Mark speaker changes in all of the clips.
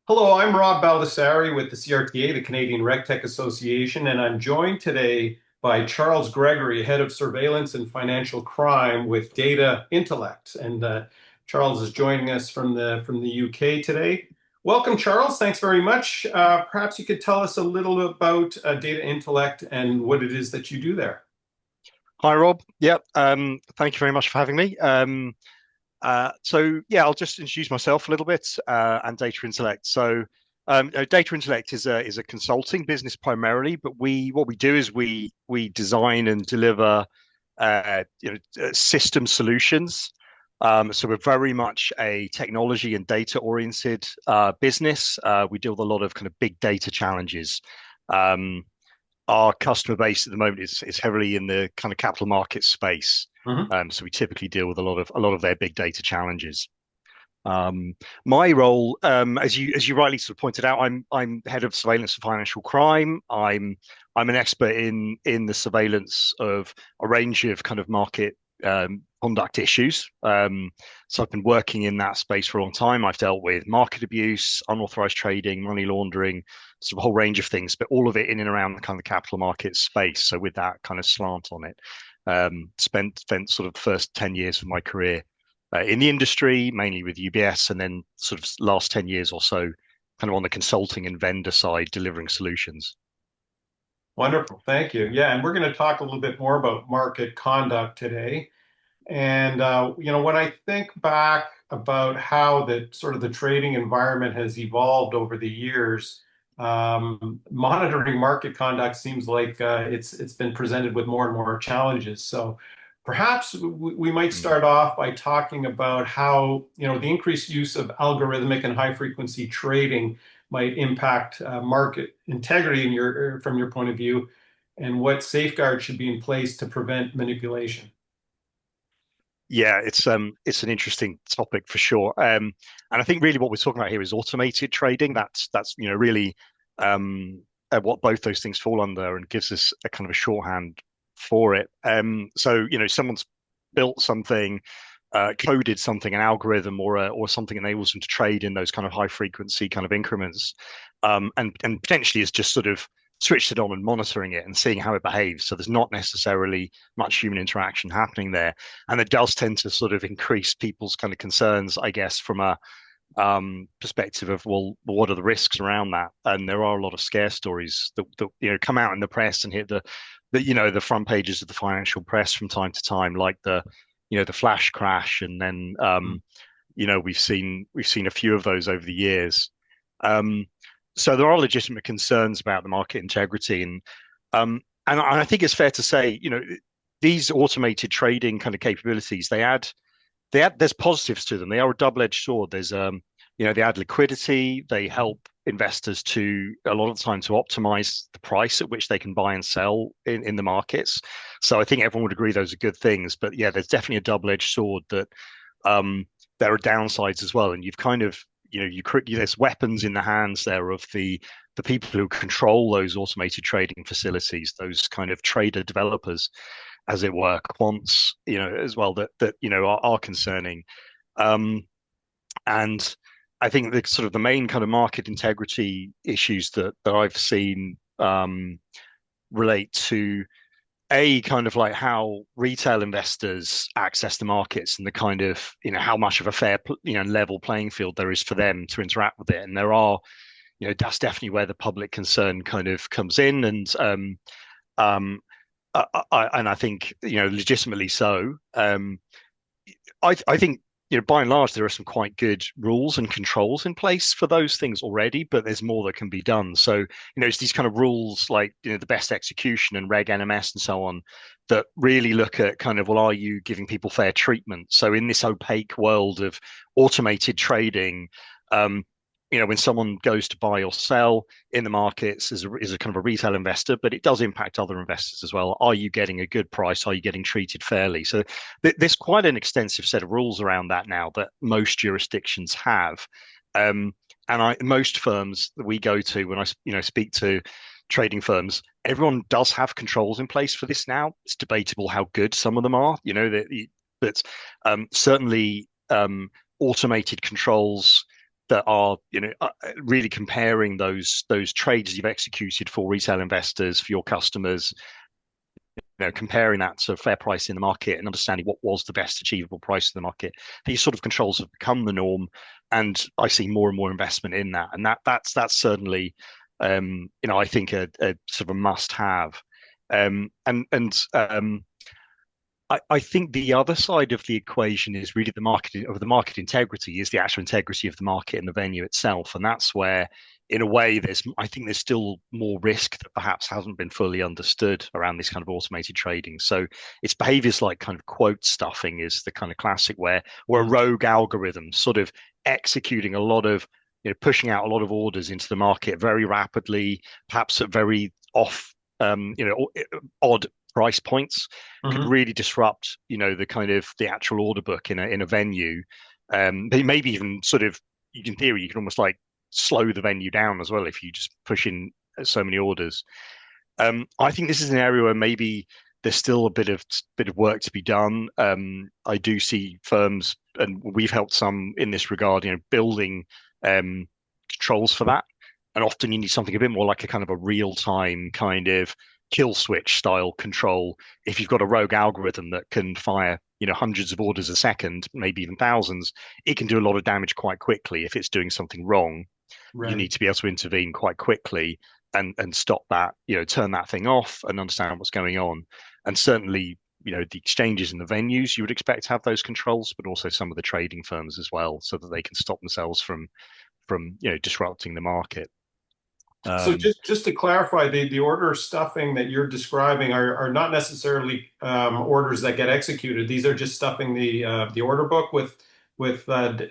Speaker 1: Hello, I'm Rob Baldassare with the CRTA, the Canadian RegTech Association, and I'm joined today by Charles Gregory, Head of Surveillance and Financial Crime with Data Intellect. And Charles is joining us from the UK today. Welcome, Charles. Thanks very much. Perhaps you could tell us a little about Data Intellect and what it is that you do there.
Speaker 2: Hi, Rob. Yep. Thank you very much for having me. I'll just introduce myself a little bit and Data Intellect. Data Intellect is a consulting business primarily, but what we do is we design and deliver system solutions. So we're very much a technology and data oriented business. We deal with a lot of kind of big data challenges. Um, our customer base at the moment is heavily in the kind of capital market space.
Speaker 1: Mhm.
Speaker 2: So we typically deal with a lot of their big data challenges. Um, my role, as you rightly sort of pointed out, I'm head of surveillance and financial crime. I'm an expert in the surveillance of a range of kind of market conduct issues. So I've been working in that space for a long time. I've dealt with market abuse, unauthorized trading, money laundering, sort of a whole range of things, but all of it in and around the kind of capital market space. So with that kind of slant on it, spent sort of the first 10 years of my career in the industry, mainly with UBS, and then sort of last 10 years or so, kind of on the consulting and vendor side, delivering solutions.
Speaker 1: Wonderful. Thank you. Yeah, and we're going to talk a little bit more about market conduct today. And when I think back about how the sort of the trading environment has evolved over the years, monitoring market conduct seems like it's been presented with more and more challenges. So perhaps we might
Speaker 2: Mm.
Speaker 1: start off by talking about how the increased use of algorithmic and high frequency trading might impact market integrity from your point of view, and what safeguards should be in place to prevent manipulation.
Speaker 2: Yeah, it's an interesting topic for sure. And I think really what we're talking about here is automated trading. That's really what both those things fall under and gives us a kind of a shorthand for it. Someone's built something, coded something, an algorithm or something enables them to trade in those kind of high frequency kind of increments, and potentially is just sort of switched it on and monitoring it and seeing how it behaves. So there's not necessarily much human interaction happening there, and it does tend to sort of increase people's kind of concerns, I guess, from a perspective of, well, what are the risks around that? And there are a lot of scare stories that come out in the press and hit the front pages of the financial press from time to time, like the flash crash, and then we've seen a few of those over the years. Um, so there are legitimate concerns about the market integrity, and I think it's fair to say, these automated trading kind of capabilities, there's positives to them. They are a double-edged sword. They add liquidity. They help investors to a lot of the time to optimize the price at which they can buy and sell in the markets. So I think everyone would agree those are good things. But yeah, there's definitely a double-edged sword that there are downsides as well. And you've kind of there's weapons in the hands there of the people who control those automated trading facilities, those kind of trader developers, as it were, quants, as well, that are concerning. Um, and I think the sort of the main kind of market integrity issues that I've seen relate to a kind of like how retail investors access the markets and the kind of how much of a fair level playing field there is for them to interact with it. And there are that's definitely where the public concern kind of comes in, and um, I think legitimately so. I think by and large there are some quite good rules and controls in place for those things already, but there's more that can be done. So it's these kind of rules like the best execution and Reg NMS and so on that really look at kind of, well, are you giving people fair treatment? So in this opaque world of automated trading, um, when someone goes to buy or sell in the markets is a kind of a retail investor, but it does impact other investors as well. Are you getting a good price? Are you getting treated fairly? So there's quite an extensive set of rules around that now that most jurisdictions have. And most firms that we go to, when I speak to trading firms, everyone does have controls in place for this now. It's debatable how good some of them are, but certainly automated controls that are really comparing those trades you've executed for retail investors, for your customers, comparing that to fair price in the market and understanding what was the best achievable price in the market. These sort of controls have become the norm, and I see more and more investment in that. And that's certainly, I think a sort of a must-have. I think the other side of the equation is really the market integrity is the actual integrity of the market and the venue itself, and that's where, in a way, I think there's still more risk that perhaps hasn't been fully understood around this kind of automated trading. So it's behaviors like kind of quote stuffing is the kind of classic where a
Speaker 1: Mm.
Speaker 2: rogue algorithm sort of executing a lot of pushing out a lot of orders into the market very rapidly, perhaps at very odd price points could
Speaker 1: Hmm.
Speaker 2: really disrupt, the kind of the actual order book in a venue. Maybe even sort of, in theory, you can almost like slow the venue down as well if you just push in so many orders. I think this is an area where maybe there's still a bit of work to be done. I do see firms, and we've helped some in this regard, building controls for that. And often you need something a bit more like a kind of a real time kind of kill switch style control. If you've got a rogue algorithm that can fire, hundreds of orders a second, maybe even thousands, it can do a lot of damage quite quickly. If it's doing something wrong, you
Speaker 1: Right.
Speaker 2: need to be able to intervene quite quickly and stop that, turn that thing off and understand what's going on. And certainly, the exchanges and the venues you would expect to have those controls, but also some of the trading firms as well, so that they can stop themselves from disrupting the market.
Speaker 1: So
Speaker 2: Um,
Speaker 1: just to clarify, the order stuffing that you're describing are not necessarily orders that get executed. These are just stuffing the order book with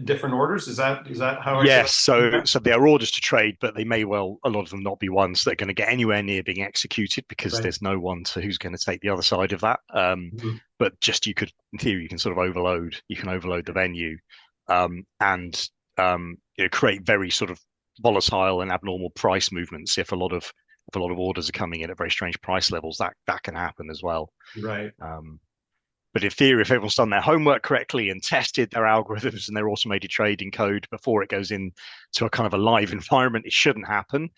Speaker 1: different orders. Is that how I should
Speaker 2: Yes,
Speaker 1: understand
Speaker 2: so
Speaker 1: that?
Speaker 2: so they are orders to trade, but they may well a lot of them not be ones that are going to get anywhere near being executed because
Speaker 1: Right.
Speaker 2: there's no one who's going to take the other side of that.
Speaker 1: Mhm.
Speaker 2: But just you could, in theory, you can sort of overload the venue, and create very sort of volatile and abnormal price movements if a lot of orders are coming in at very strange price levels. That can happen as well.
Speaker 1: Right.
Speaker 2: Um, but in theory, if everyone's done their homework correctly and tested their algorithms and their automated trading code before it goes into a kind of a live environment, it shouldn't happen.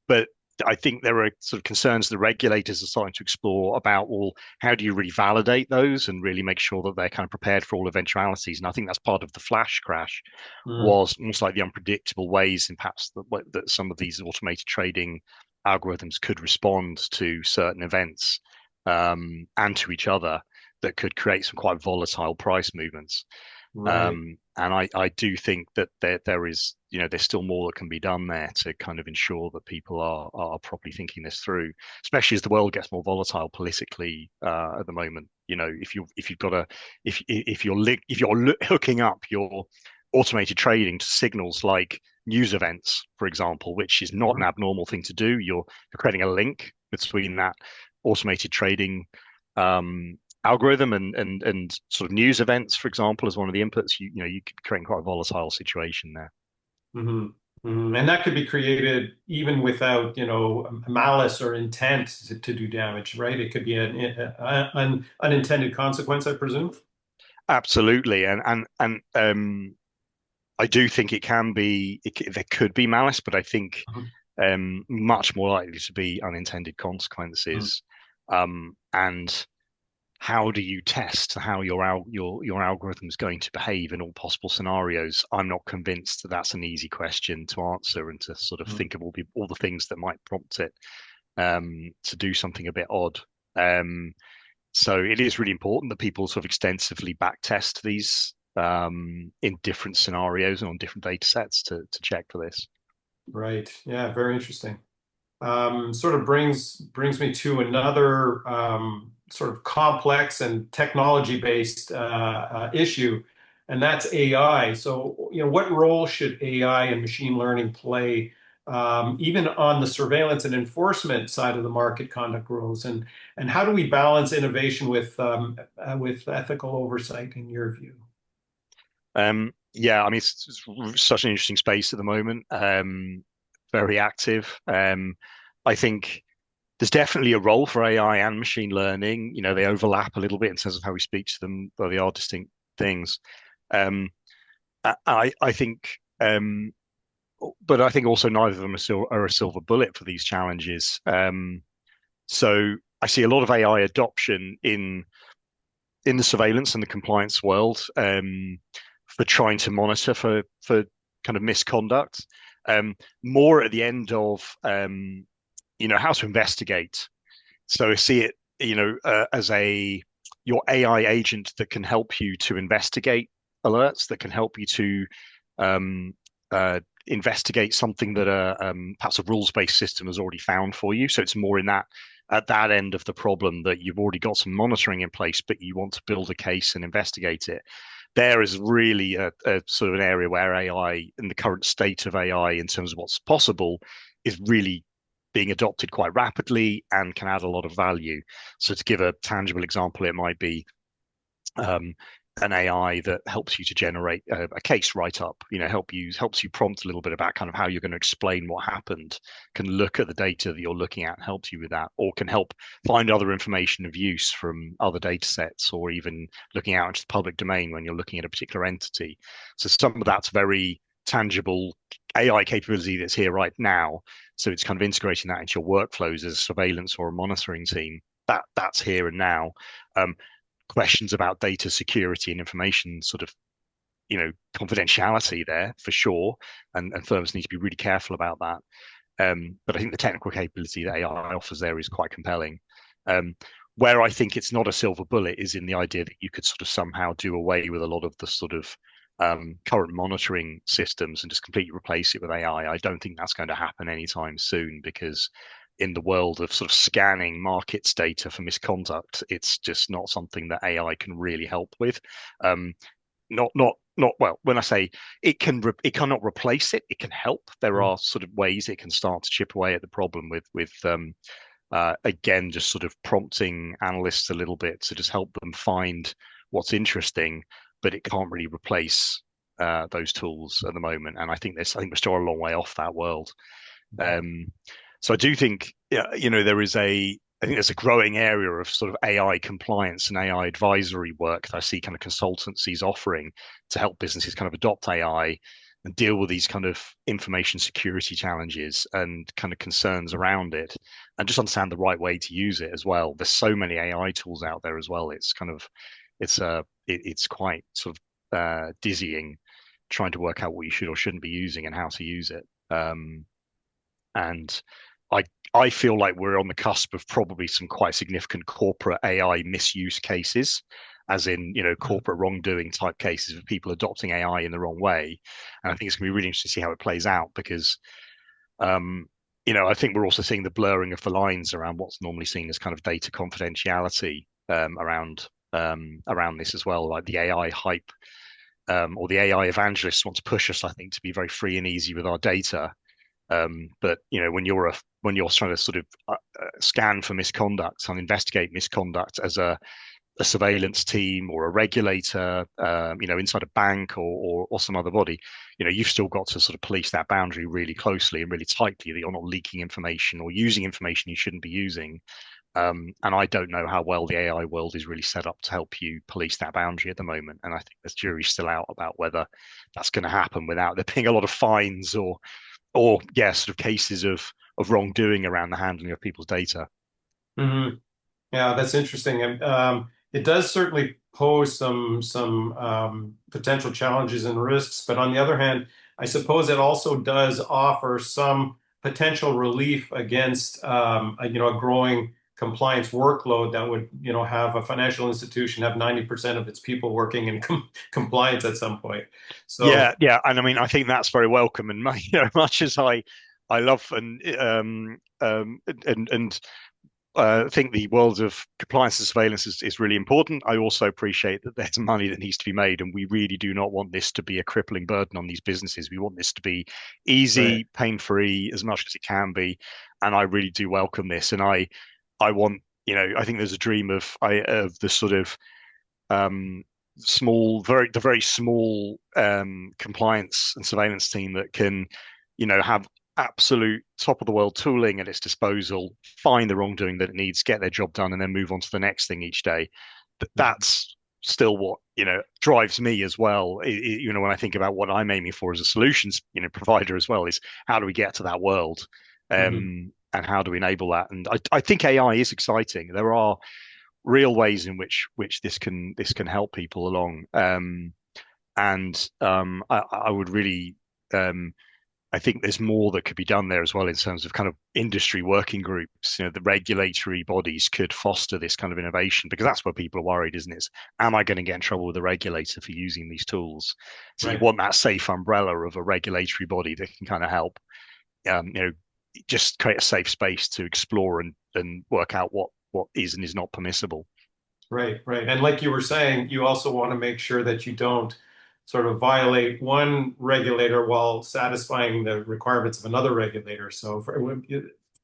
Speaker 2: But I think there are sort of concerns the regulators are starting to explore about, well, how do you really validate those and really make sure that they're kind of prepared for all eventualities? And I think that's part of the flash crash
Speaker 1: Mm.
Speaker 2: was almost like the unpredictable ways in perhaps that some of these automated trading algorithms could respond to certain events, and to each other that could create some quite volatile price movements.
Speaker 1: Right.
Speaker 2: And I do think that there is, there's still more that can be done there to kind of ensure that people are properly thinking this through, especially as the world gets more volatile politically at the moment. If you've got a if you're hooking up your automated trading to signals like news events, for example, which is not an
Speaker 1: Mhm.
Speaker 2: abnormal thing to do. You're creating a link between that automated trading um, algorithm and sort of news events, for example, as one of the inputs. You could create quite a volatile situation there.
Speaker 1: Mhm. Mhm. And that could be created even without, malice or intent to do damage, right? It could be an unintended consequence, I presume.
Speaker 2: Absolutely, and I do think it can be. There could be malice, but I think
Speaker 1: Mhm.
Speaker 2: much more likely to be unintended
Speaker 1: Mhm.
Speaker 2: consequences. And how do you test how your algorithm is going to behave in all possible scenarios? I'm not convinced that that's an easy question to answer and to sort of
Speaker 1: Mhm.
Speaker 2: think of all the things that might prompt it to do something a bit odd. Um, so it is really important that people sort of extensively back test these in different scenarios and on different data sets to check for this.
Speaker 1: Right. Yeah, very interesting. Sort of brings me to another sort of complex and technology-based issue, and that's AI. So, what role should AI and machine learning play, even on the surveillance and enforcement side of the market conduct rules, and how do we balance innovation with ethical oversight, in your view?
Speaker 2: Yeah, I mean, it's such an interesting space at the moment. Very active. I think there's definitely a role for AI and machine learning. They overlap a little bit in terms of how we speak to them, though they are distinct things. Um, I think. but I think also neither of them are a silver bullet for these challenges. So I see a lot of AI adoption in the surveillance and the compliance world, for trying to monitor for kind of misconduct. More at the end of how to investigate. So I see it, as your AI agent that can help you to investigate alerts, that can help you to um, investigate something that perhaps a rules-based system has already found for you. So it's more in that at that end of the problem that you've already got some monitoring in place, but you want to build a case and investigate it. There is really a sort of an area where AI, in the current state of AI, in terms of what's possible, is really being adopted quite rapidly and can add a lot of value. So to give a tangible example, it might be um, an AI that helps you to generate a case write up. Helps you prompt a little bit about kind of how you're going to explain what happened. Can look at the data that you're looking at, helps you with that, or can help find other information of use from other data sets, or even looking out into the public domain when you're looking at a particular entity. So some of that's very tangible AI capability that's here right now. So it's kind of integrating that into your workflows as a surveillance or a monitoring team. That's here and now. Um, Questions about data security and information sort of confidentiality there for sure, and firms need to be really careful about that. But I think the technical capability that AI offers there is quite compelling. Where I think it's not a silver bullet is in the idea that you could sort of somehow do away with a lot of the sort of current monitoring systems and just completely replace it with AI. I don't think that's going to happen anytime soon, because in the world of sort of scanning markets data for misconduct, it's just not something that AI can really help with. Not well. When I say it cannot replace it. It can help. There are sort of ways it can start to chip away at the problem with again, just sort of prompting analysts a little bit to just help them find what's interesting, but it can't really replace those tools at the moment. And I think we're still a long way off that world. Um, so I do think, yeah, I think there's a growing area of sort of AI compliance and AI advisory work that I see kind of consultancies offering to help businesses kind of adopt AI and deal with these kind of information security challenges and kind of concerns around it, and just understand the right way to use it as well. There's so many AI tools out there as well. It's quite sort of dizzying trying to work out what you should or shouldn't be using and how to use it. And I I feel like we're on the cusp of probably some quite significant corporate AI misuse cases, as in, corporate wrongdoing type cases of people adopting AI in the wrong way. And I think it's going to be really interesting to see how it plays out, because um, I think we're also seeing the blurring of the lines around what's normally seen as kind of data confidentiality around this as well. Like the AI hype, or the AI evangelists want to push us, I think, to be very free and easy with our data. But when you're trying to sort of scan for misconduct and investigate misconduct as a surveillance team or a regulator, inside a bank or some other body, you've still got to sort of police that boundary really closely and really tightly, that you're not leaking information or using information you shouldn't be using. And I don't know how well the AI world is really set up to help you police that boundary at the moment. And I think the jury's still out about whether that's going to happen without there being a lot of fines or yeah, sort of cases of wrongdoing around the handling of people's data.
Speaker 1: Mhm. Yeah, that's interesting. And it does certainly pose some potential challenges and risks. But on the other hand, I suppose it also does offer some potential relief against a growing compliance workload that would, have a financial institution have 90% of its people working in compliance at some point. So,
Speaker 2: Yeah, yeah, and I mean, I think that's very welcome. And much as I love and I think the world of compliance and surveillance is really important. I also appreciate that there's money that needs to be made, and we really do not want this to be a crippling burden on these businesses. We want this to be
Speaker 1: right.
Speaker 2: easy, pain-free as much as it can be, and I really do welcome this. And I want, I think there's a dream of the sort of um, the very small compliance and surveillance team that can, have absolute top of the world tooling at its disposal, find the wrongdoing that it needs, get their job done, and then move on to the next thing each day.
Speaker 1: Mhm.
Speaker 2: That's still what drives me as well. When I think about what I'm aiming for as a solutions provider as well, is how do we get to that world,
Speaker 1: Hmm.
Speaker 2: and how do we enable that? And I think AI is exciting. There are real ways in which this can help people along. I would really I think there's more that could be done there as well in terms of kind of industry working groups. The regulatory bodies could foster this kind of innovation, because that's where people are worried, isn't it? Am I going to get in trouble with the regulator for using these tools? So you
Speaker 1: Right.
Speaker 2: want that safe umbrella of a regulatory body that can kind of help, um, you know, just create a safe space to explore and work out what is and is not permissible.
Speaker 1: Right, right. And like you were saying, you also want to make sure that you don't sort of violate one regulator while satisfying the requirements of another regulator. So for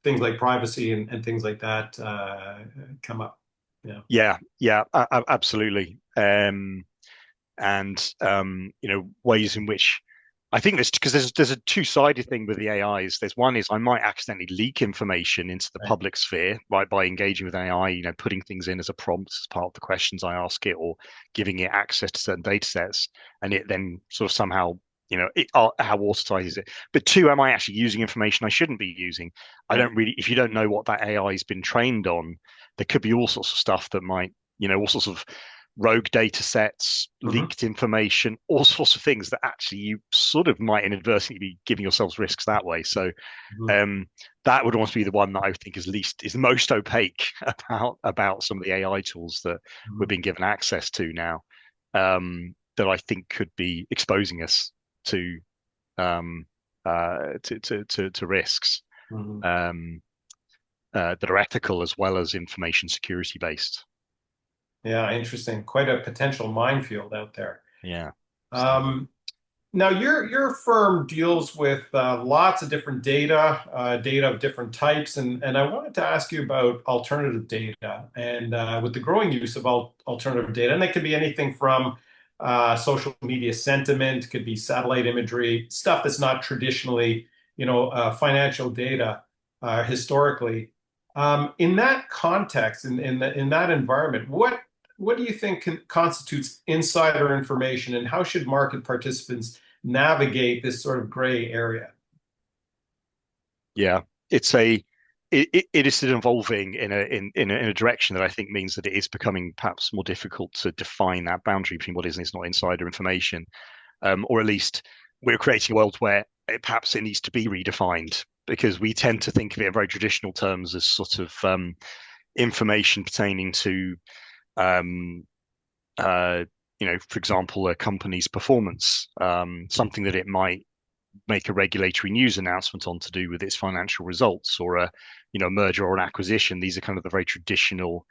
Speaker 1: things like privacy and things like that come up. Yeah.
Speaker 2: Yeah, yeah, absolutely. And ways in which I think there's a two-sided thing with the AIs. There's one is I might accidentally leak information into the
Speaker 1: Right.
Speaker 2: public sphere, right, by engaging with AI, putting things in as a prompt as part of the questions I ask it, or giving it access to certain data sets, and it then sort of somehow how watertight is it? But two, am I actually using information I shouldn't be using? I
Speaker 1: Right.
Speaker 2: don't really, if you don't know what that AI has been trained on, there could be all sorts of stuff that might, all sorts of rogue data sets,
Speaker 1: Hmm.
Speaker 2: leaked information, all sorts of things that actually you sort of might inadvertently be giving yourselves risks that way. So
Speaker 1: Hmm.
Speaker 2: um, that would almost be the one that I think is the most opaque about some of the AI tools that we're
Speaker 1: Hmm.
Speaker 2: being given access to now. That I think could be exposing us to um, to risks,
Speaker 1: Hmm.
Speaker 2: um, that are ethical as well as information security based.
Speaker 1: Yeah, interesting. Quite a potential minefield out there.
Speaker 2: Yeah. So
Speaker 1: Um, Now, your firm deals with lots of different data, data of different types, and I wanted to ask you about alternative data and with the growing use of alternative data, and that could be anything from social media sentiment, could be satellite imagery, stuff that's not traditionally, financial data historically. In that context, in that environment, what do you think constitutes insider information, and how should market participants navigate this sort of gray area?
Speaker 2: yeah, it's a it is still evolving in a direction that I think means that it is becoming perhaps more difficult to define that boundary between what is and is not insider information, or at least we're creating a world where perhaps it needs to be redefined, because we tend to think of it in very traditional terms as sort of information pertaining to um, uh, for example, a company's performance, something that it might make a regulatory news announcement on to do with its financial results, or a merger or an acquisition. These are kind of the very traditional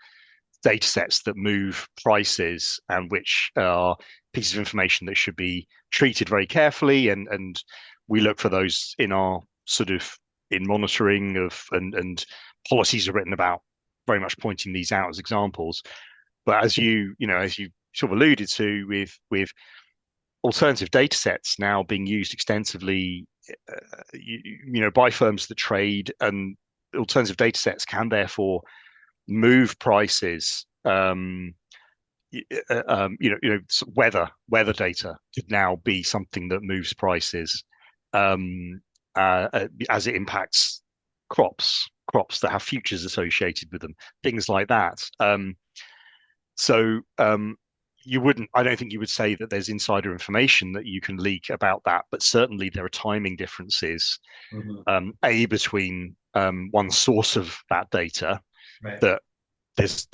Speaker 2: data sets that move prices, and which are pieces of information that should be treated very carefully, and we look for those in our sort of in monitoring of, and policies are written about very much pointing these out as examples. But as you sort of alluded to, with alternative data sets now being used extensively, by firms that trade, and alternative data sets can therefore move prices. Weather data could now be something that moves prices, um, as it impacts crops that have futures associated with them, things like that. So I don't think you would say that there's insider information that you can leak about that, but certainly there are timing differences,
Speaker 1: Mhm.
Speaker 2: between one source of that data,
Speaker 1: Right.
Speaker 2: that there's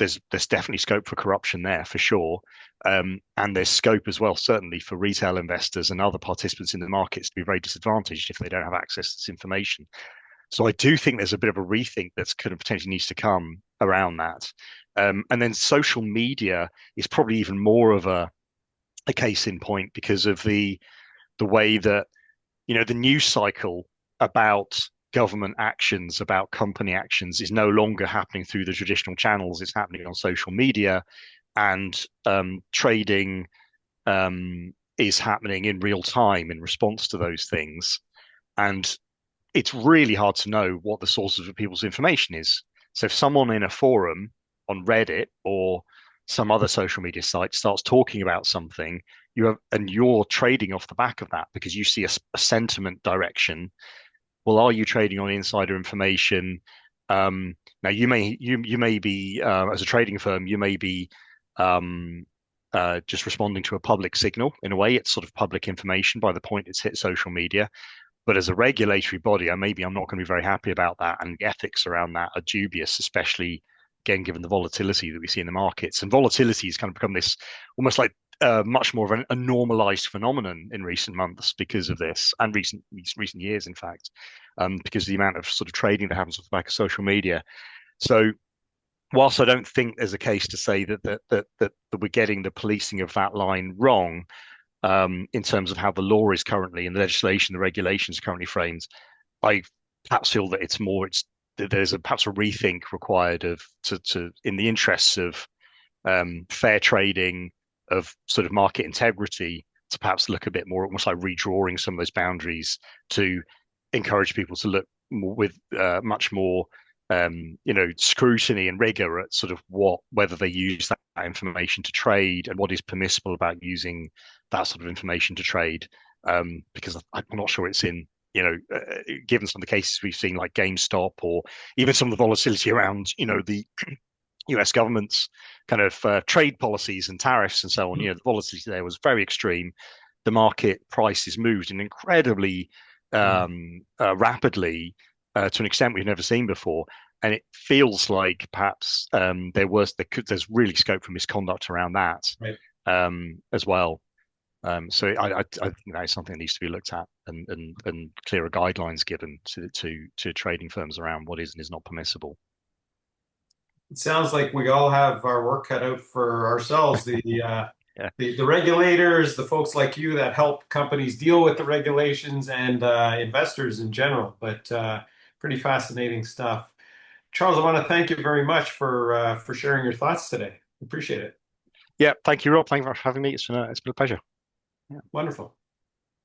Speaker 2: definitely scope for corruption there for sure, and there's scope as well certainly for retail investors and other participants in the markets to be very disadvantaged if they don't have access to this information. So I do think there's a bit of a rethink that's kind of potentially needs to come around that. And then social media is probably even more of a case in point, because of the way that the news cycle about government actions, about company actions, is no longer happening through the traditional channels. It's happening on social media, and trading is happening in real time in response to those things. And it's really hard to know what the source of people's information is. So if someone in a forum on Reddit or some other social media site starts talking about something, and you're trading off the back of that because you see a sentiment direction. Well, are you trading on insider information? Now you may be as a trading firm, you may be um, just responding to a public signal. In a way, it's sort of public information by the point it's hit social media. But as a regulatory body, maybe I'm not going to be very happy about that, and the ethics around that are dubious, especially again given the volatility that we see in the markets. And volatility has kind of become this almost like much more of a normalized phenomenon in recent months because of this, and recent years, in fact, because of the amount of sort of trading that happens off the back of social media. So whilst I don't think there's a case to say that we're getting the policing of that line wrong, in terms of how the law is currently and the legislation, the regulations are currently framed, I perhaps feel that there's perhaps a rethink required of to in the interests of fair trading, of sort of market integrity, to perhaps look a bit more almost like redrawing some of those boundaries to encourage people to look more, with much more scrutiny and rigor at sort of whether they use that information to trade and what is permissible about using that sort of information to trade. Because I'm not sure it's in, given some of the cases we've seen like GameStop or even some of the volatility around, the US government's kind of trade policies and tariffs and so on. The volatility there was very extreme. The market prices moved in incredibly
Speaker 1: Yeah.
Speaker 2: rapidly to an extent we've never seen before. And it feels like perhaps there's really scope for misconduct around that
Speaker 1: Right.
Speaker 2: as well. So I think that's something that needs to be looked at, and clearer guidelines given to trading firms around what is and is not permissible.
Speaker 1: It sounds like we all have our work cut out for ourselves.
Speaker 2: Yeah,
Speaker 1: The regulators, the folks like you that help companies deal with the regulations, and investors in general. But pretty fascinating stuff. Charles, I want to thank you very much for sharing your thoughts today. Appreciate it.
Speaker 2: yeah. Thank you, Rob. Thank you for having me. It's been a pleasure. Yeah.
Speaker 1: Wonderful.